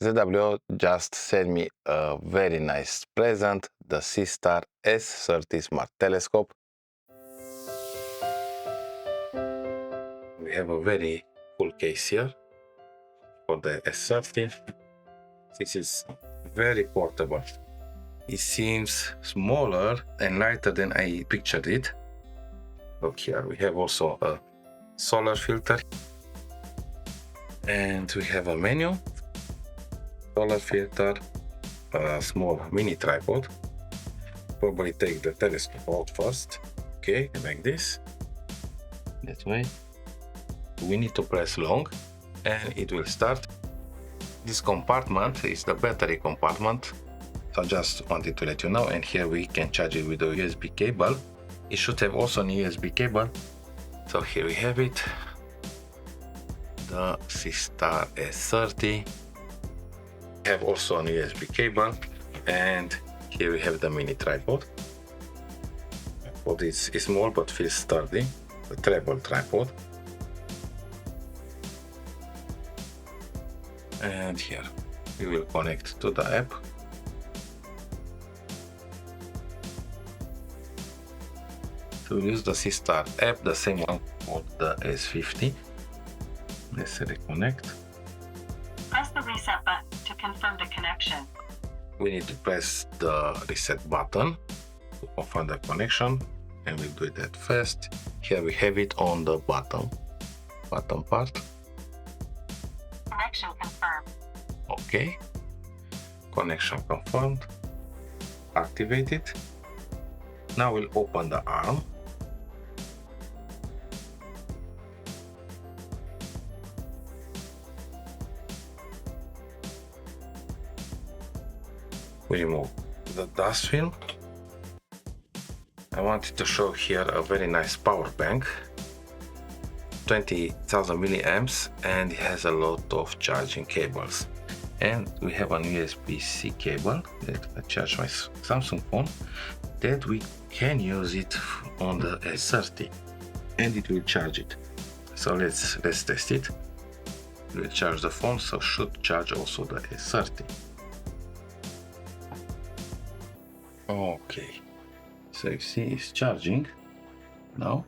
ZWO just sent me a very nice present, the Seestar S30 Smart Telescope. We have a very cool case here for the S30. This is very portable. It seems smaller and lighter than I pictured it. Look here, we have also a solar filter. And we have a menu, solar filter, a small mini tripod. Probably take the telescope out first. Okay, like this. That way. We need to press long and it will start. This compartment is the battery compartment. So I just wanted to let you know, and here we can charge it with a USB cable. It should have also an USB cable. So here we have it, the Seestar S30. We have also an USB cable, and here we have the mini tripod. Tripod is small but feels sturdy, the treble tripod. And here we will connect to the app. To use the Seestar app, the same one for the S50. Let's reconnect. Press the reset button to confirm the connection. We need to press the reset button to confirm the connection, and we'll do that fast. Here we have it on the bottom part. Connection confirmed. Okay. Connection confirmed. Activate it. Now we'll open the arm. We remove the dust film. I wanted to show here a very nice power bank, 20,000 milliamps, and it has a lot of charging cables. And we have an USB-C cable that I charge my Samsung phone, that we can use it on the S30, and it will charge it. So let's test it. It will charge the phone, so should charge also the S30. Okay, so you see it's charging now.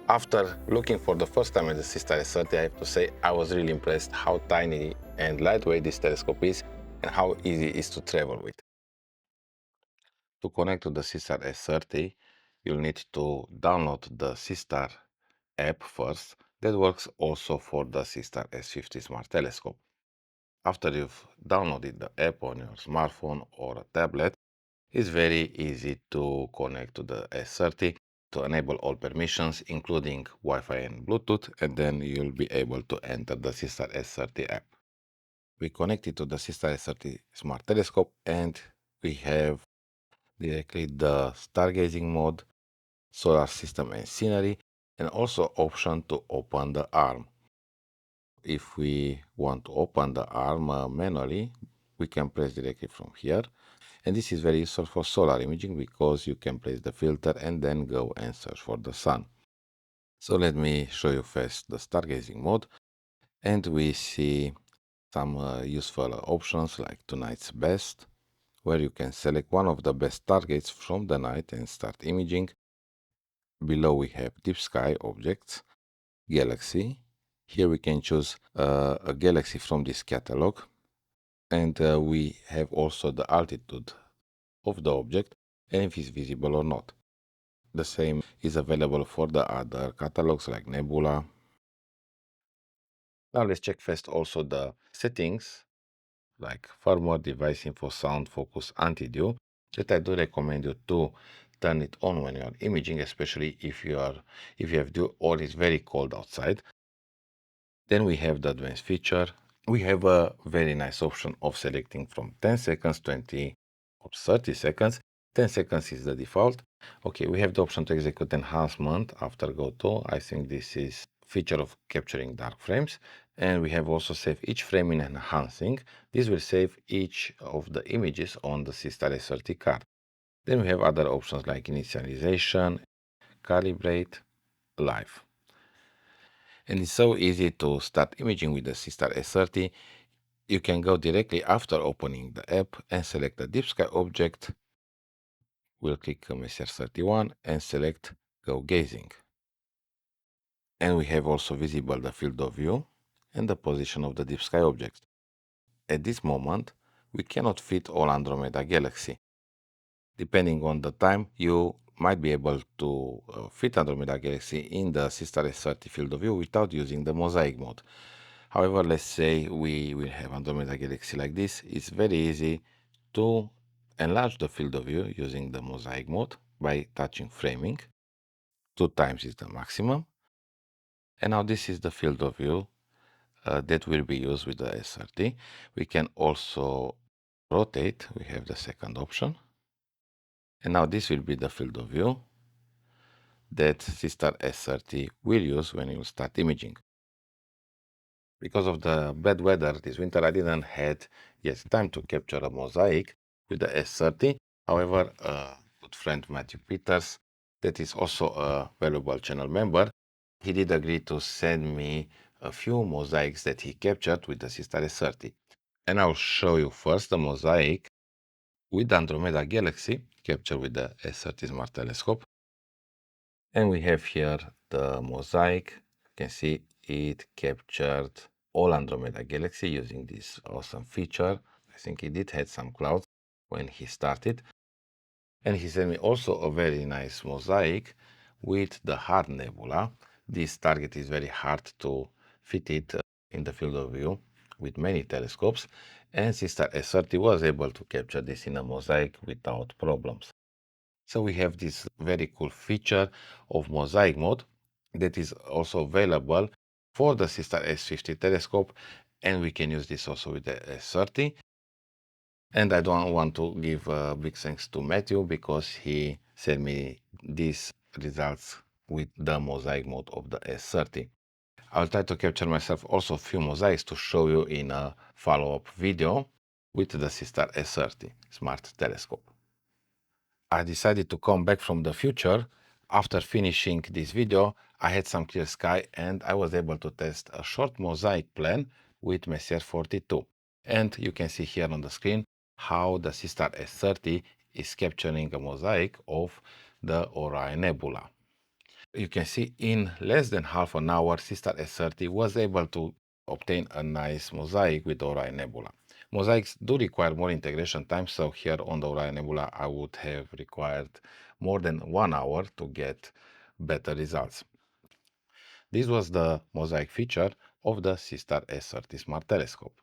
After looking for the first time at the Seestar S30, I have to say I was really impressed how tiny and lightweight this telescope is and how easy it is to travel with. To connect to the Seestar S30, you'll need to download the Seestar app first. That works also for the Seestar S50 Smart Telescope. After you've downloaded the app on your smartphone or a tablet, it's very easy to connect to the S30 to enable all permissions, including Wi-Fi and Bluetooth, and then you'll be able to enter the Seestar S30 app. We connected to the Seestar S30 Smart Telescope, and we have directly the stargazing mode, solar system and scenery, and also option to open the arm. If we want to open the arm manually, we can press directly from here. And this is very useful for solar imaging because you can place the filter and then go and search for the sun. So let me show you first the stargazing mode. And we see some useful options like tonight's best, where you can select one of the best targets from the night and start imaging. Below we have DeepSky objects, galaxy. Here we can choose a galaxy from this catalog. And we have also the altitude of the object and if it's visible or not. The same is available for the other catalogs like Nebula. Now let's check first also the settings like firmware, device info, sound, focus, anti-dew, that I do recommend you to turn it on when you are imaging, especially if you have dew or it's very cold outside. Then we have the advanced feature. We have a very nice option of selecting from 10 seconds, 20 or 30 seconds. 10 seconds is the default. Okay, we have the option to execute enhancement after go to. I think this is feature of capturing dark frames. And we have also save each frame in enhancing. This will save each of the images on the Seestar S30 card. Then we have other options like initialization, calibrate, live. And it's so easy to start imaging with the Seestar S30. You can go directly after opening the app and select the DeepSky object. We'll click Messier 31 and select Go Gazing. And we have also visible the field of view and the position of the DeepSky objects. At this moment, we cannot fit all Andromeda Galaxy. Depending on the time, you might be able to fit Andromeda Galaxy in the Seestar S30 field of view without using the Mosaic mode. However, let's say we will have Andromeda Galaxy like this. It's very easy to enlarge the field of view using the Mosaic mode by touching framing. 2 times is the maximum. And now this is the field of view that will be used with the S30. We can also rotate. We have the second option. And now this will be the field of view that Seestar S30 will use when you start imaging. Because of the bad weather this winter, I didn't had yet time to capture a mosaic with the S30. However, good friend Matthew Peters, that is also a valuable channel member, he did agree to send me a few mosaics that he captured with the Seestar S30. And I'll show you first the mosaic with the Andromeda Galaxy captured with the S30 Smart Telescope. And we have here the mosaic. You can see it captured all Andromeda Galaxy using this awesome feature. I think he did have some clouds when he started. And he sent me also a very nice mosaic with the hard nebula. This target is very hard to fit it in the field of view with many telescopes, and Seestar S30 was able to capture this in a mosaic without problems. So we have this very cool feature of mosaic mode that is also available for the Seestar S50 telescope, and we can use this also with the S30. And I don't want to give big thanks to Matthew because he sent me these results with the mosaic mode of the S30. I'll try to capture myself also a few mosaics to show you in a follow-up video with the Seestar S30 Smart Telescope. I decided to come back from the future. After finishing this video, I had some clear sky and I was able to test a short mosaic plan with Messier 42. And you can see here on the screen how the Seestar S30 is capturing a mosaic of the Orion Nebula. You can see in less than half an hour, Seestar S30 was able to obtain a nice mosaic with Orion Nebula. Mosaics do require more integration time, so here on the Orion Nebula I would have required more than 1 hour to get better results. This was the mosaic feature of the Seestar S30 Smart Telescope.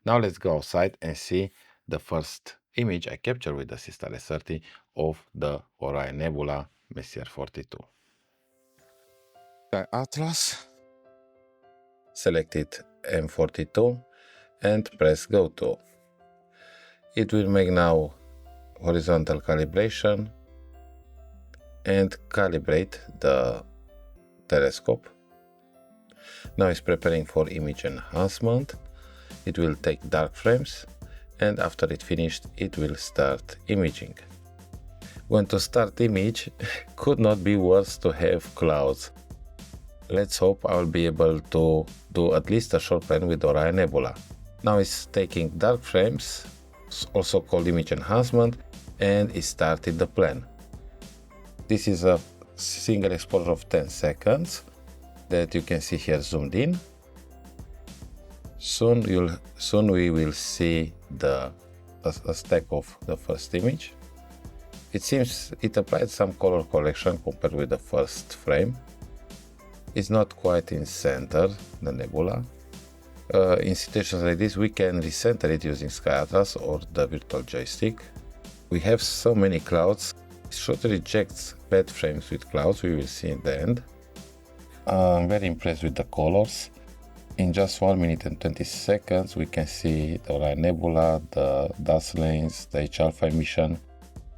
Now let's go outside and see the first image I captured with the Seestar S30 of the Orion Nebula Messier 42. Atlas, select it M42 and press Go to. It will make now horizontal calibration and calibrate the telescope. Now it's preparing for image enhancement. It will take dark frames and after it finished it will start imaging. When to start image could not be worse to have clouds. Let's hope I will be able to do at least a short plan with Orion Nebula. Now it's taking dark frames, also called image enhancement, and it started the plan. This is a single exposure of 10 seconds that you can see here zoomed in. Soon we will see a stack of the first image. It seems it applied some color correction compared with the first frame. It's not quite in center, the nebula. In situations like this, we can recenter it using Sky Atlas or the virtual joystick. We have so many clouds. It should reject bad frames with clouds, we will see in the end. I'm very impressed with the colors. In just 1 minute and 20 seconds, we can see the Orion Nebula, the dust lanes, the H-alpha emission.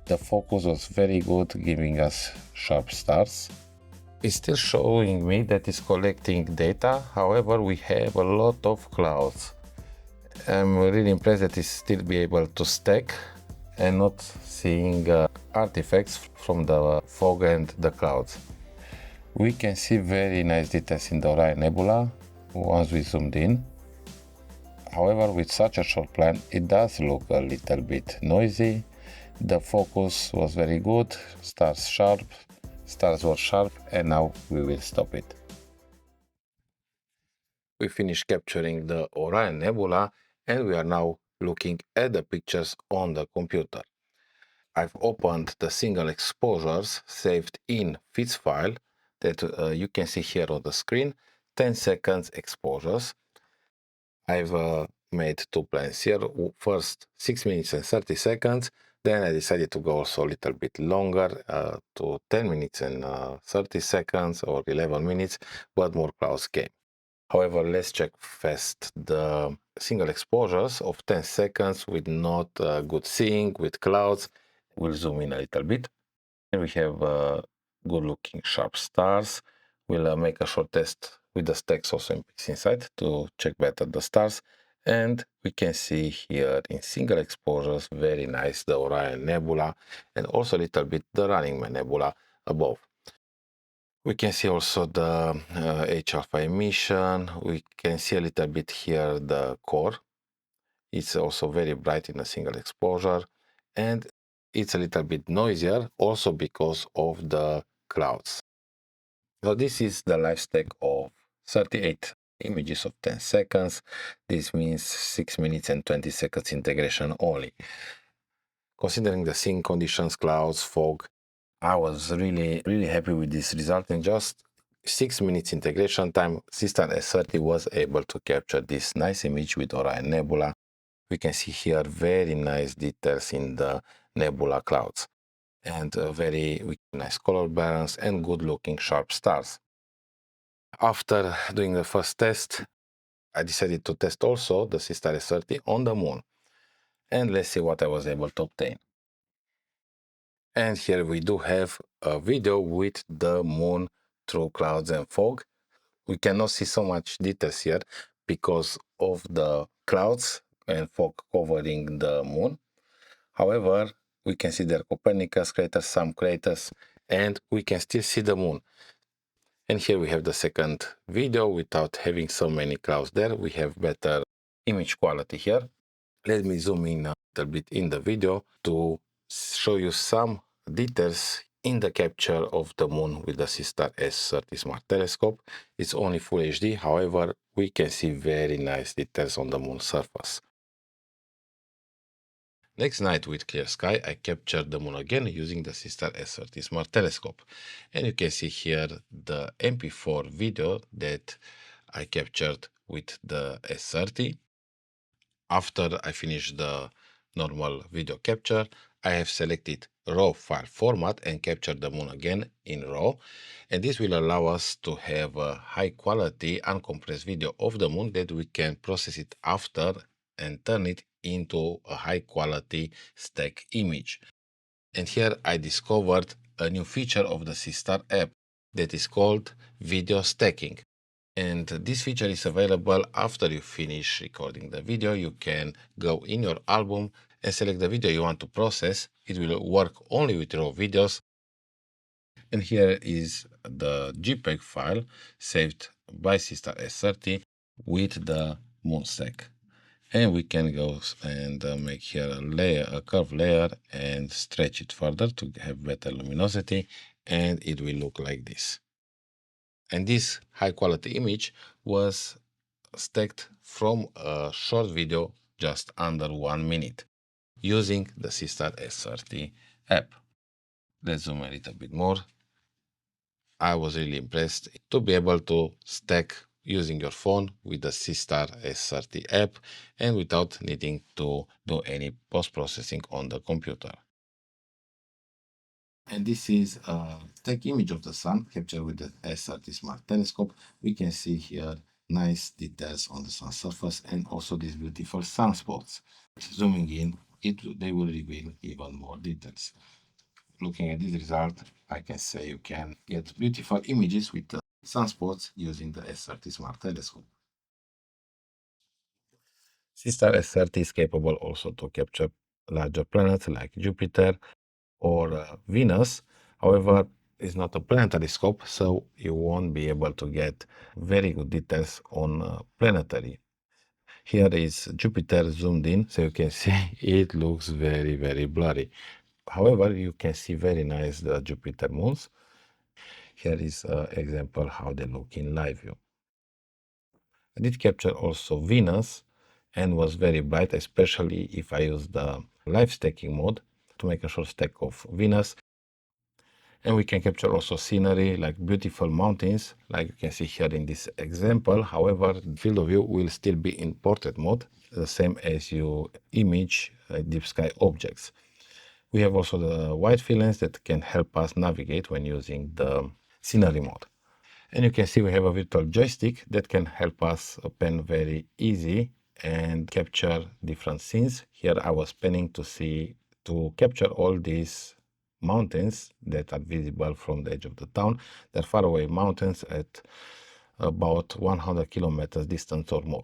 The focus was very good, giving us sharp stars. It's still showing me that it's collecting data, however we have a lot of clouds. I'm really impressed that it's still be able to stack and not seeing artifacts from the fog and the clouds. We can see very nice details in the Orion Nebula once we zoomed in. However, with such a short plan, it does look a little bit noisy. The focus was very good, stars were sharp, and now we will stop it. We finished capturing the Orion Nebula and we are now looking at the pictures on the computer. I've opened the single exposures saved in FITS file that you can see here on the screen, 10 seconds exposures. I've made two plans here, first 6 minutes and 30 seconds, then I decided to go also a little bit longer to 10 minutes and 30 seconds or 11 minutes, but more clouds came. However, let's check fast the single exposures of 10 seconds with not good seeing, with clouds. We'll zoom in a little bit. And we have good looking sharp stars. We'll make a short test with the stacks also in Pixinsight to check better the stars. And we can see here in single exposures, very nice, the Orion Nebula and also a little bit the Running Man Nebula above. We can see also the H-alpha emission. We can see a little bit here the core. It's also very bright in a single exposure. And it's a little bit noisier also because of the clouds. So this is the live stack of 38 images of 10 seconds. This means 6 minutes and 20 seconds integration only. Considering the scene conditions, clouds, fog, I was really happy with this result. In just 6 minutes integration time, SEESTAR S30 was able to capture this nice image with Orion Nebula. We can see here very nice details in the nebula clouds and very nice color balance and good looking sharp stars. After doing the first test, I decided to test also the SEESTAR S30 on the moon. And let's see what I was able to obtain. And here we do have a video with the moon through clouds and fog. We cannot see so much details here because of the clouds and fog covering the moon. However, we can see there Copernicus craters, some craters, and we can still see the moon. And here we have the second video without having so many clouds there. We have better image quality here. Let me zoom in a little bit in the video to show you some details in the capture of the moon with the SEESTAR S30 Smart Telescope. It's only Full HD, however, we can see very nice details on the moon's surface. Next night with clear sky, I captured the moon again using the SEESTAR S30 Smart Telescope. And you can see here the MP4 video that I captured with the S30. After I finish the normal video capture, I have selected RAW file format and captured the moon again in RAW. And this will allow us to have a high quality uncompressed video of the moon that we can process it after and turn it into a high quality stack image. And here I discovered a new feature of the SEESTAR app that is called video stacking. And this feature is available after you finish recording the video. You can go in your album and select the video you want to process. It will work only with raw videos. And here is the JPEG file saved by SEESTAR S30 with the Mosaic. And we can go and make here a layer, a curve layer, and stretch it further to have better luminosity, and it will look like this. And this high quality image was stacked from a short video just under 1 minute using the SEESTAR S30 app. Let's zoom a little bit more. I was really impressed to be able to stack using your phone with the SEESTAR S30 app and without needing to do any post-processing on the computer. And this is a stack image of the sun captured with the S30 Smart Telescope. We can see here nice details on the sun's surface and also these beautiful sunspots. Zooming in, they will reveal even more details. Looking at this result, I can say you can get beautiful images with the sunspots using the S30 Smart Telescope. SEESTAR S30 is capable also to capture larger planets like Jupiter or Venus. However, It's not a planetary scope, so you won't be able to get very good details on planetary. Here is Jupiter zoomed in, so you can see it looks very, very blurry. However, you can see very nice the Jupiter moons. Here is an example how they look in live view. I did capture also Venus and was very bright, especially if I use the live stacking mode to make a short stack of Venus. And we can capture also scenery like beautiful mountains, like you can see here in this example. However, the field of view will still be in portrait mode, the same as you image deep sky objects. We have also the wide field lens that can help us navigate when using the scenery mode. And you can see we have a virtual joystick that can help us pan very easy and capture different scenes. Here I was panning to capture all these mountains that are visible from the edge of the town. They're far away mountains at about 100 kilometers distance or more.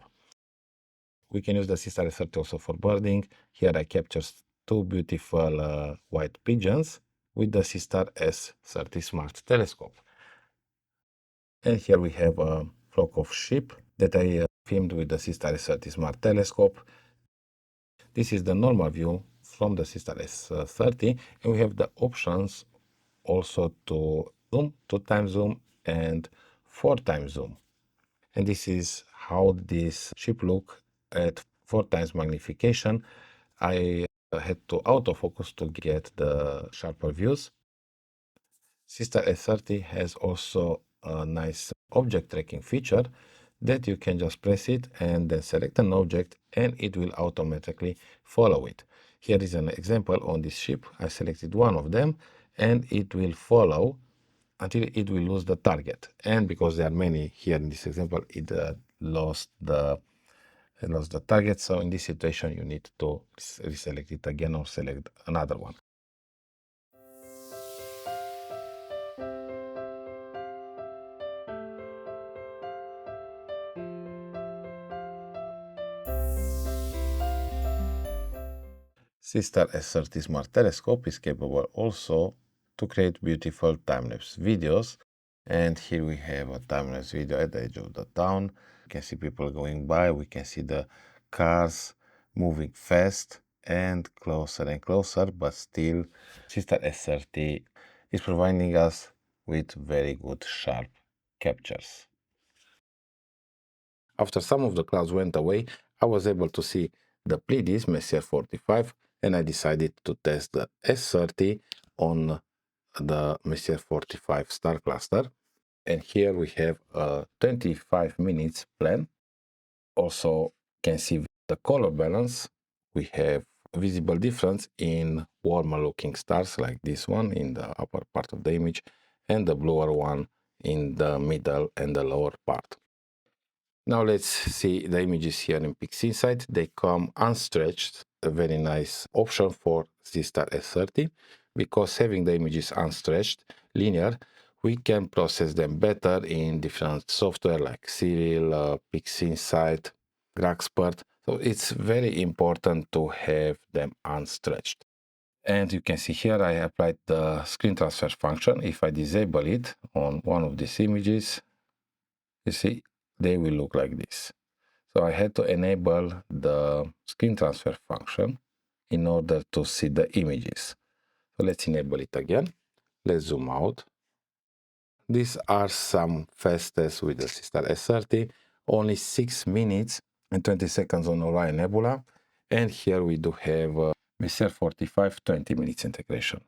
We can use the Seestar S30 also for birding. Here I captured two beautiful white pigeons with the Seestar S30 Smart Telescope. And here we have a flock of sheep that I filmed with the Seestar S30 Smart Telescope. This is the normal view from the Seestar S30, and we have the options also to zoom, 2x zoom, and 4x zoom. And this is how this sheep look at 4x magnification. I had to autofocus to get the sharper views. Seestar S30 has also a nice object tracking feature that you can just press it and then select an object and it will automatically follow it. Here is an example on this ship. I selected one of them and it will follow until it will lose the target. And because there are many here in this example, it lost the target. So in this situation, you need to reselect it again or select another one. Seestar S30 Smart Telescope is capable also to create beautiful time-lapse videos. And here we have a time-lapse video at the edge of the town. You can see people going by. We can see the cars moving fast and closer, but still Seestar S30 is providing us with very good sharp captures. After some of the clouds went away, I was able to see the Pleiades Messier 45, and I decided to test the S30 on the Messier 45 star cluster. And here we have a 25 minutes plan. Also can see the color balance. We have visible difference in warmer looking stars like this one in the upper part of the image and the bluer one in the middle and the lower part. Now let's see the images here in Pixinsight. They come unstretched, a very nice option for Seestar S30 because having the images unstretched, linear, we can process them better in different software like Serial, Pixinsight, Graxpert. So it's very important to have them unstretched. And you can see here I applied the screen transfer function. If I disable it on one of these images, you see they will look like this. So I had to enable the screen transfer function in order to see the images. So let's enable it again. Let's zoom out. These are some fast tests with the Seestar S30. Only 6 minutes and 20 seconds on Orion Nebula. And here we do have Messier 45 20 minutes integration.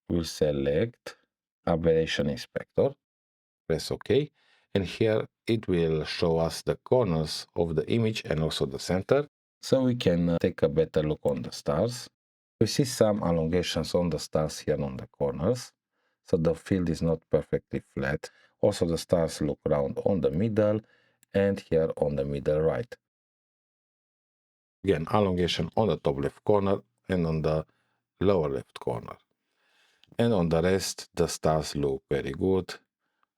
We'll select Aberration Inspector. Press OK. And here it will show us the corners of the image and also the center. So we can take a better look on the stars. We see some elongations on the stars here on the corners. So the field is not perfectly flat. Also the stars look round on the middle and here on the middle right. Again, elongation on the top left corner and on the lower left corner. And on the rest, the stars look very good,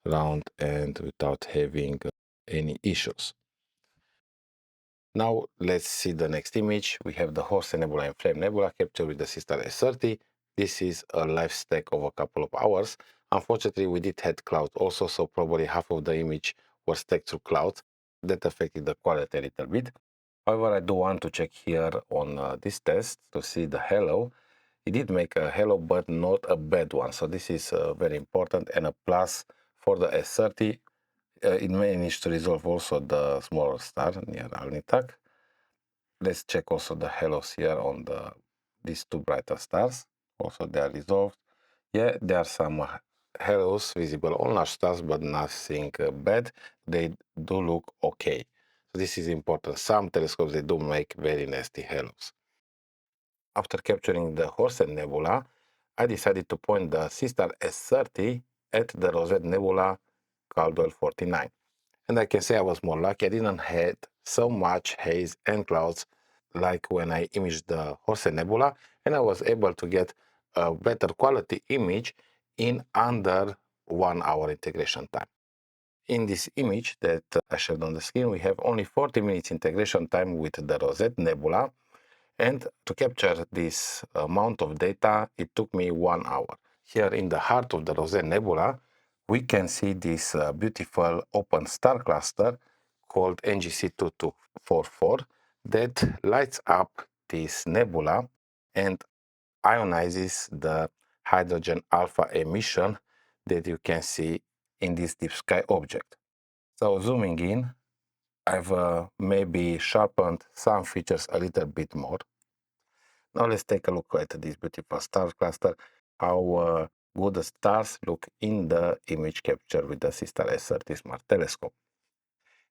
round and without having any issues. Now let's see the next image. We have the Horse Nebula and Flame Nebula captured with the Seestar S30. This is a live stack of a couple of hours. Unfortunately, we did have clouds also, so probably half of the image was stacked through clouds. That affected the quality a little bit. However, I do want to check here on this test to see the halo. It did make a halo, but not a bad one. So this is very important and a plus for the S30. It managed to resolve also the smaller star near Alnitak. Let's check also the halos here on these two brighter stars. Also they are resolved. Yeah, there are some halos visible on large stars, but nothing bad. They do look okay. So this is important. Some telescopes, they do make very nasty halos. After capturing the Horsehead Nebula, I decided to point the Seestar S30 at the Rosette Nebula Caldwell 49. And I can say I was more lucky. I didn't have so much haze and clouds like when I imaged the Horsehead Nebula, and I was able to get a better quality image in under 1 hour integration time. In this image that I showed on the screen, we have only 40 minutes integration time with the Rosette Nebula, and to capture this amount of data, it took me 1 hour. Here in the heart of the Rosette Nebula, we can see this beautiful open star cluster called NGC 2244 that lights up this nebula and ionizes the hydrogen alpha emission that you can see in this DeepSky object. So zooming in, I've maybe sharpened some features a little bit more. Now let's take a look at this beautiful star cluster, how good the stars look in the image captured with the Seestar S30 Smart Telescope.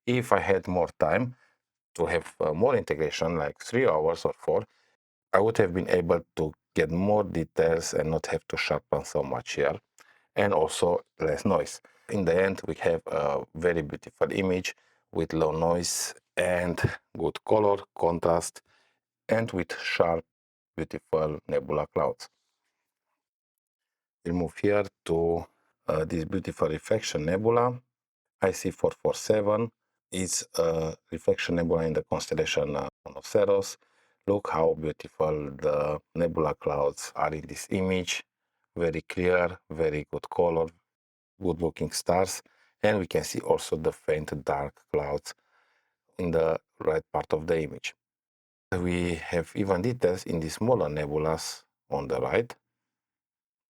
If I had more time to have more integration, like 3 hours or 4, I would have been able to get more details and not have to sharpen so much here, and also less noise. In the end, we have a very beautiful image with low noise and good color, contrast, and with sharp, beautiful nebula clouds. We'll move here to this beautiful reflection nebula. IC447 is a reflection nebula in the constellation of Ceres. Look how beautiful the nebula clouds are in this image. Very clear, very good color, good looking stars. And we can see also the faint dark clouds in the right part of the image. We have even details in the smaller nebulas on the right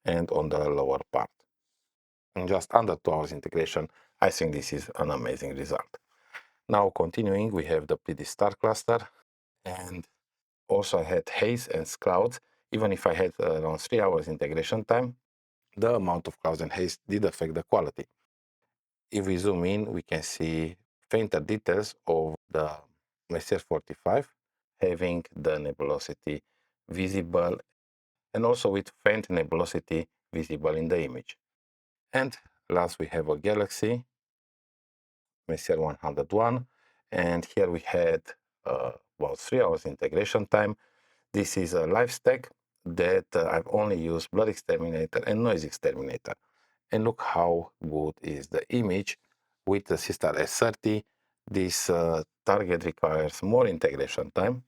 and on the lower part. In just under 2 hours integration, I think this is an amazing result. Now continuing, we have the Pleiades star cluster, and also I had haze and clouds. Even if I had around 3 hours integration time, the amount of clouds and haze did affect the quality. If we zoom in, we can see fainter details of the Messier 45 having the nebulosity visible, and also with faint nebulosity visible in the image. And last we have a galaxy, Messier 101, and here we had about 3 hours integration time. This is a live stack that I've only used blur exterminator and noise exterminator. And look how good is the image with the Seestar S30. This target requires more integration time.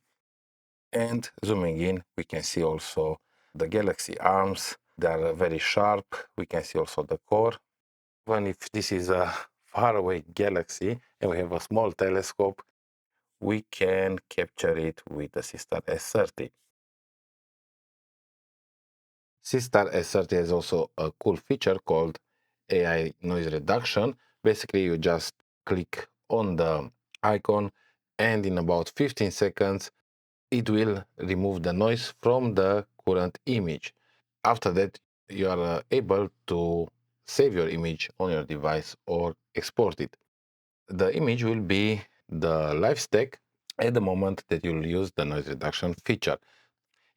And zooming in, we can see also the galaxy arms. They are very sharp. We can see also the core. Even if this is a faraway galaxy and we have a small telescope, we can capture it with the Seestar S30. Seestar S30 has also a cool feature called AI noise reduction. Basically, you just click on the icon and in about 15 seconds, it will remove the noise from the current image. After that, you are able to save your image on your device or export it. The image will be the live stack at the moment that you'll use the noise reduction feature.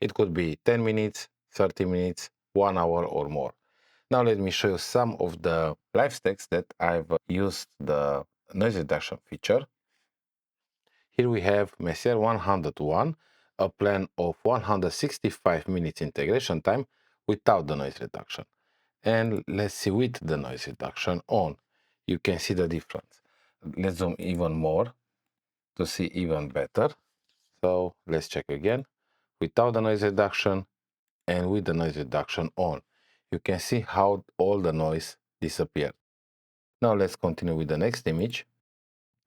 It could be 10 minutes, 30 minutes, 1 hour or more. Now let me show you some of the live stacks that I've used the noise reduction feature. Here we have Messier 101, a plan of 165 minutes integration time without the noise reduction. And let's see with the noise reduction on. You can see the difference. Let's zoom even more to see even better. So let's check again. Without the noise reduction, and with the noise reduction on. You can see how all the noise disappeared. Now let's continue with the next image.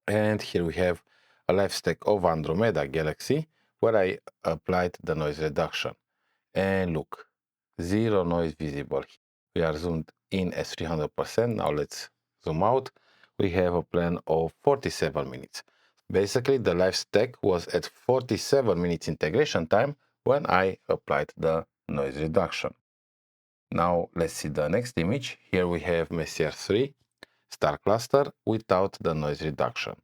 And here we have a live stack of Andromeda galaxy where I applied the noise reduction. And look, zero noise visible. We are zoomed in as 300%. Now let's zoom out. We have a plan of 47 minutes. Basically, the live stack was at 47 minutes integration time when I applied the noise reduction. Now let's see the next image. Here we have Messier 3 star cluster without the noise reduction.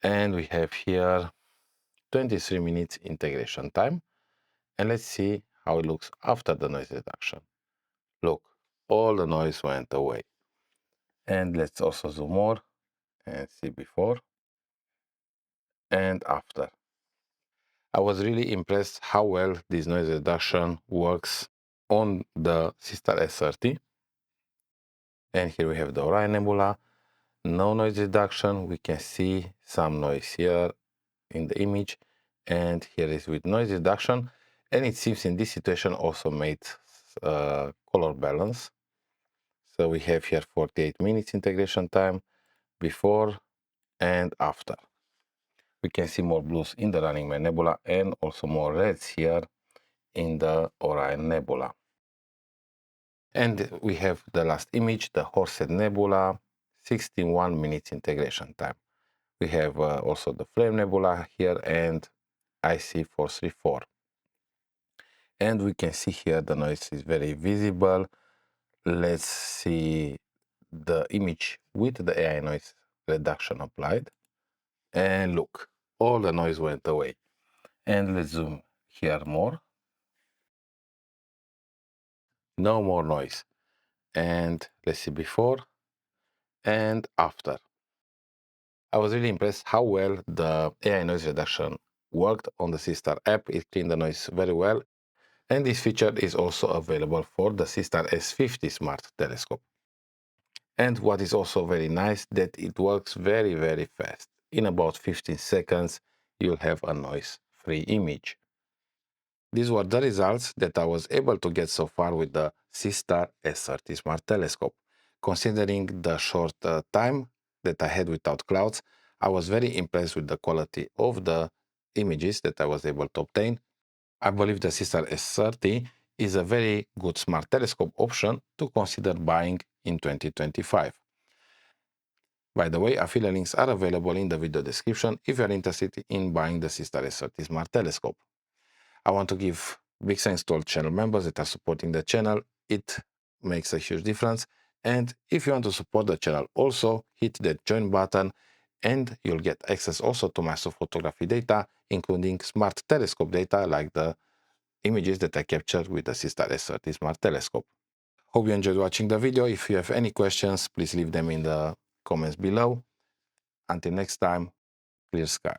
And we have here 23 minutes integration time. And let's see how it looks after the noise reduction. Look, all the noise went away. And let's also zoom more and see before and after. I was really impressed how well this noise reduction works on the Seestar S30. And here we have the Orion Nebula. No noise reduction. We can see some noise here in the image. And here is with noise reduction. And it seems in this situation also made color balance. So we have here 48 minutes integration time before and after. We can see more blues in the Running Man Nebula and also more reds here in the Orion Nebula. And we have the last image, the Horsehead Nebula, 61 minutes integration time. We have also the Flame Nebula here and IC434. And we can see here the noise is very visible. Let's see the image with the AI noise reduction applied. And look, all the noise went away. And let's zoom here more. No more noise. And let's see before and after. I was really impressed how well the AI noise reduction worked on the Seestar app. It cleaned the noise very well. And this feature is also available for the Seestar S50 smart telescope. And what is also very nice, that it works very, very fast. In about 15 seconds, you'll have a noise-free image. These were the results that I was able to get so far with the Seestar S30 Smart Telescope. Considering the short time that I had without clouds, I was very impressed with the quality of the images that I was able to obtain. I believe the Seestar S30 is a very good smart telescope option to consider buying in 2025. By the way, affiliate links are available in the video description if you are interested in buying the Seestar S30 Smart Telescope. I want to give big thanks to all channel members that are supporting the channel. It makes a huge difference. And if you want to support the channel also, hit that join button and you'll get access also to my astrophotography data, including smart telescope data like the images that I captured with the Seestar S30 Smart Telescope. Hope you enjoyed watching the video. If you have any questions, please leave them in the comments below. Until next time, clear sky.